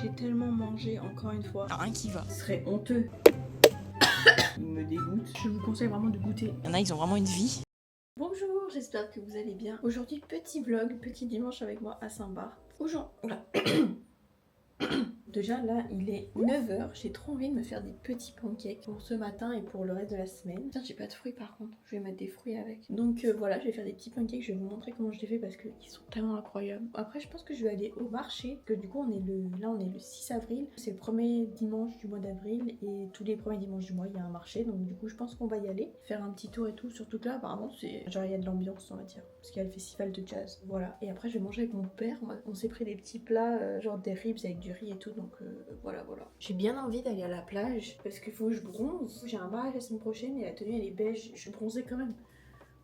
J'ai tellement mangé encore une fois. Un qui va. Ce serait honteux. Il me dégoûte. Je vous conseille vraiment de goûter. Il y en a, ils ont vraiment une vie. Bonjour, j'espère que vous allez bien. Aujourd'hui, petit vlog, petit dimanche avec moi à Saint-Barth. Aujourd'hui, déjà là, il est 9h. J'ai trop envie de me faire des petits pancakes pour ce matin et pour le reste de la semaine. Putain, j'ai pas de fruits par contre. Je vais mettre des fruits avec. Donc voilà, je vais faire des petits pancakes. Je vais vous montrer comment je les fais parce qu'ils sont tellement incroyables. Après, je pense que je vais aller au marché. Parce que du coup, on est le 6 avril. C'est le premier dimanche du mois d'avril. Et tous les premiers dimanches du mois, il y a un marché. Donc du coup, je pense qu'on va y aller. Faire un petit tour et tout. Surtout que là, apparemment, c'est genre il y a de l'ambiance, on va dire. Parce qu'il y a le festival de jazz. Voilà. Et après, je vais manger avec mon père. On s'est pris des petits plats, genre des ribs avec du riz et tout. Donc voilà. J'ai bien envie d'aller à la plage parce qu'il faut que je bronze. J'ai un mariage la semaine prochaine et la tenue elle est beige. Je suis bronzée quand même.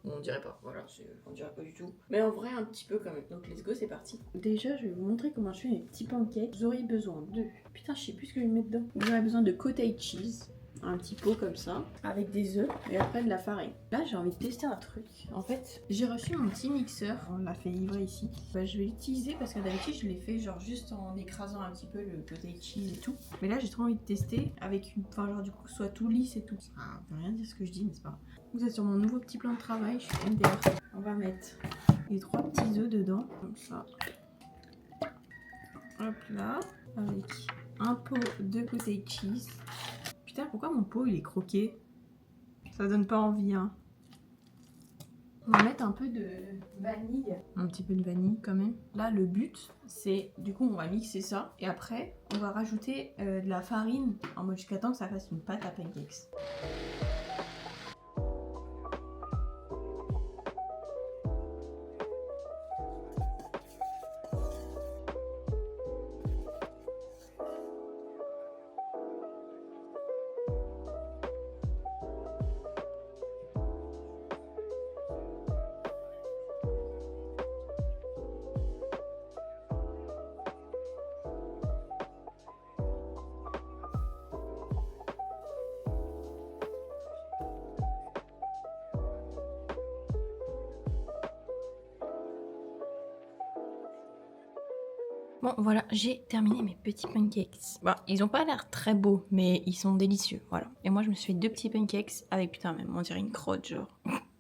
Bon, on dirait pas, voilà, on dirait pas du tout. Mais en vrai, un petit peu quand même. Donc let's go, c'est parti. Déjà, je vais vous montrer comment je fais mes petits pancakes. Vous aurez besoin de... Putain, je sais plus ce que je vais mettre dedans. Vous aurez besoin de cottage cheese. Un petit pot comme ça, avec des œufs et après de la farine. Là, j'ai envie de tester un truc. En fait, j'ai reçu mon petit mixeur. On l'a fait livrer ici. Bah, je vais l'utiliser parce que d'habitude, je l'ai fait genre juste en écrasant un petit peu le cottage cheese et tout. Mais là, j'ai trop envie de tester avec une... Enfin, genre du coup, soit tout lisse et tout. Ah, on peut rien dire ce que je dis, mais c'est pas grave. Vous êtes sur mon nouveau petit plan de travail. Je suis MDR. On va mettre les 3 petits œufs dedans. Comme ça. Hop là. Avec un pot de cottage cheese. Putain, pourquoi mon pot il est croqué? Ça donne pas envie, hein. On va mettre un peu de vanille. Un petit peu de vanille quand même. Là, le but, c'est... Du coup, on va mixer ça. Et après, on va rajouter de la farine en mode jusqu'à temps que ça fasse une pâte à pancakes. Bon, voilà, j'ai terminé mes petits pancakes. Bon, ils ont pas l'air très beaux, mais ils sont délicieux, voilà. Et moi, je me suis fait 2 petits pancakes avec, putain, même, on dirait une crotte, genre.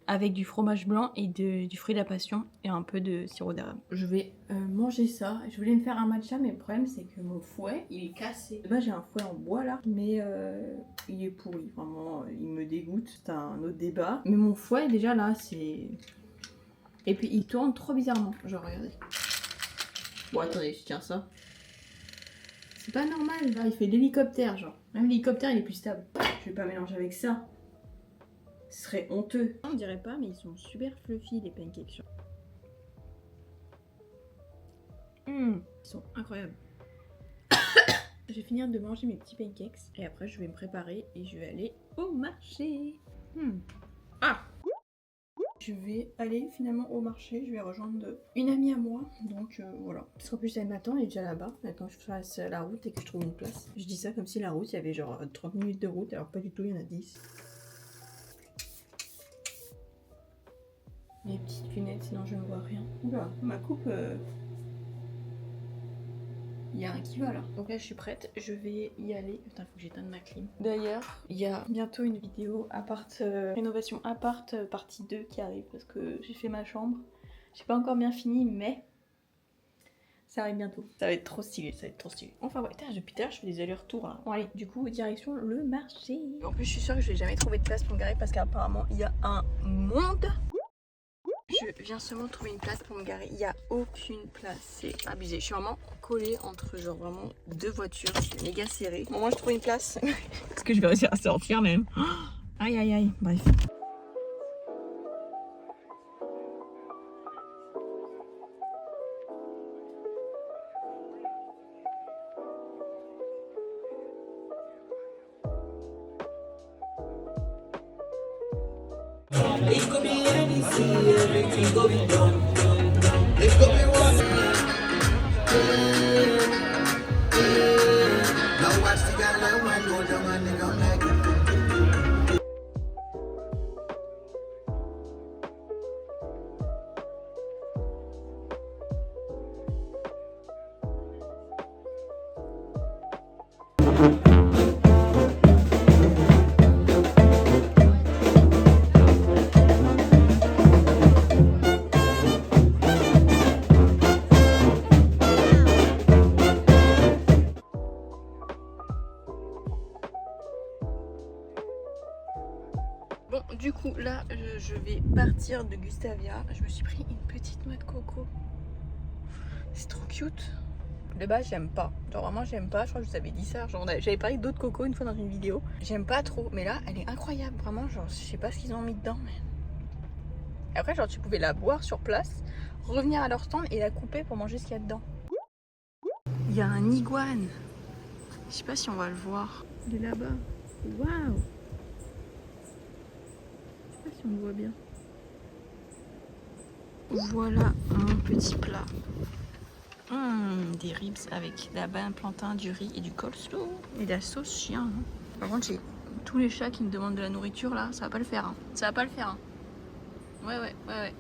Avec du fromage blanc et du fruit de la passion et un peu de sirop d'érable. Je vais manger ça. Je voulais me faire un matcha, mais le problème, c'est que mon fouet, il est cassé. Moi, j'ai un fouet en bois, là, mais il est pourri. Vraiment, il me dégoûte. C'est un autre débat. Mais mon fouet, déjà, là, c'est... Et puis, il tourne trop bizarrement. Genre, regardez. Bon, attendez, je tiens ça. C'est pas normal, là, il fait l'hélicoptère, genre. Même l'hélicoptère, il est plus stable. Je vais pas mélanger avec ça. Ce serait honteux. On dirait pas, mais ils sont super fluffy, les pancakes. Ils sont incroyables. Je vais finir de manger mes petits pancakes. Et après, je vais me préparer et je vais aller au marché. Ah! Je vais aller finalement au marché, je vais rejoindre une amie à moi, donc voilà. Parce qu'en plus elle m'attend, elle est déjà là-bas, maintenant je fasse la route et que je trouve une place. Je dis ça comme si la route, il y avait genre 30 minutes de route, alors pas du tout, il y en a 10. Mes petites lunettes, sinon je ne vois rien. Oula, ma coupe... Il y a un qui va là. Donc là je suis prête, je vais y aller. Putain, faut que j'éteigne ma clim. D'ailleurs, il y a bientôt une vidéo appart, rénovation appart partie 2 qui arrive parce que j'ai fait ma chambre. J'ai pas encore bien fini, mais ça arrive bientôt. Ça va être trop stylé, ça va être trop stylé. Enfin ouais, depuis tout à l'heure je fais des allers-retours là. Bon allez, du coup direction le marché. En plus je suis sûre que je vais jamais trouver de place pour me garer parce qu'apparemment il y a un monde. Je viens seulement de trouver une place pour me garer. Il n'y a aucune place. C'est abusé. Je suis vraiment collée entre genre vraiment 2 voitures. C'est méga serré. Bon, moi je trouve une place. Est-ce que je vais réussir à sortir même? Aïe aïe aïe. Bref. It could be anything, everything going down. It could be one. Now watch the girl and one go down and they come like. Bon, du coup, là, je vais partir de Gustavia. Je me suis pris une petite noix de coco. C'est trop cute. De base, j'aime pas. Genre, vraiment, j'aime pas. Je crois que je vous avais dit ça. Genre, j'avais parlé d'autres cocos une fois dans une vidéo. J'aime pas trop. Mais là, elle est incroyable. Vraiment, genre, je sais pas ce qu'ils ont mis dedans. Mais... Après, genre, tu pouvais la boire sur place, revenir à leur stand et la couper pour manger ce qu'il y a dedans. Il y a un iguane. Je sais pas si on va le voir. Il est là-bas. Waouh! Je sais pas si on le voit bien. Voilà mon petit plat. Des ribs avec de la banane plantain, du riz et du coleslaw. Et de la sauce chien. Par contre, j'ai tous les chats qui me demandent de la nourriture là. Ça va pas le faire. Hein. Ça va pas le faire. Hein. Ouais.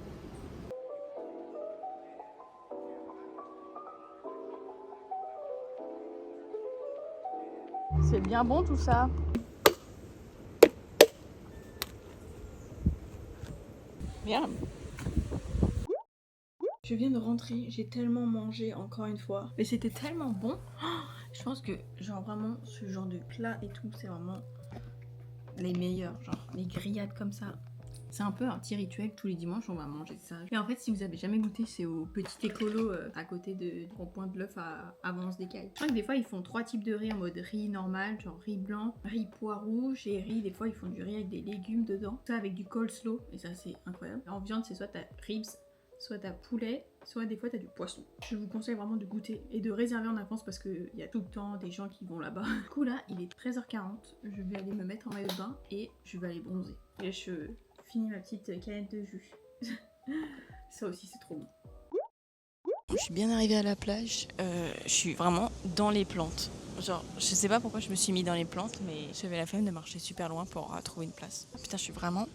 C'est bien bon tout ça. Merde. Je viens de rentrer, j'ai tellement mangé encore une fois. Mais c'était tellement bon. Je pense que genre vraiment ce genre de plat et tout, c'est vraiment les meilleurs. Genre les grillades comme ça. C'est un peu un petit rituel, tous les dimanches on va manger ça. Et en fait si vous avez jamais goûté, c'est au petit écolo à côté du rond-point de l'œuf à Avance-des-Cailles. Je crois que des fois ils font 3 types de riz en mode riz normal, genre riz blanc, riz pois rouge et riz, des fois ils font du riz avec des légumes dedans. Ça avec du coleslaw et ça c'est incroyable. En viande c'est soit t'as ribs, soit t'as poulet, soit des fois t'as du poisson. Je vous conseille vraiment de goûter et de réserver en avance parce qu'il y a tout le temps des gens qui vont là-bas. Du coup là il est 13h40, je vais aller me mettre en maillot de bain et je vais aller bronzer. Et je finis ma petite canette de jus. Ça aussi c'est trop bon. Je suis bien arrivée à la plage, je suis vraiment dans les plantes. Genre, je sais pas pourquoi je me suis mis dans les plantes, mais j'avais la flemme de marcher super loin pour trouver une place. Putain, je suis vraiment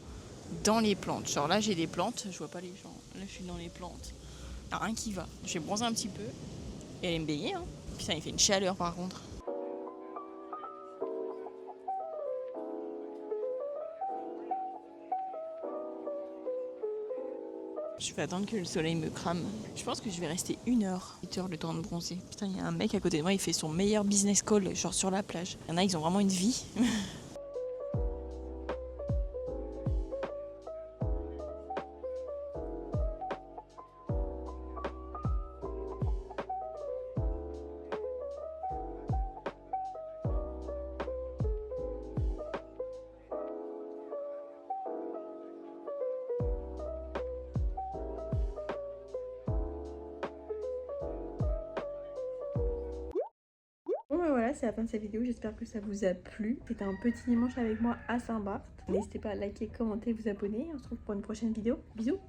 dans les plantes. Genre là, j'ai des plantes, je vois pas les gens. Là, je suis dans les plantes. Y'a rien qui va. Je vais bronzer un petit peu et aller me baigner. Hein. Putain, il fait une chaleur par contre. Je vais attendre que le soleil me crame. Je pense que je vais rester 1 heure, 8 heures le temps de bronzer. Putain, il y a un mec à côté de moi, il fait son meilleur business call, genre sur la plage. Il y en a, ils ont vraiment une vie. Bon ben voilà, c'est la fin de cette vidéo, j'espère que ça vous a plu. C'était un petit dimanche avec moi à Saint-Barth. N'hésitez pas à liker, commenter, vous abonner. On se retrouve pour une prochaine vidéo. Bisous!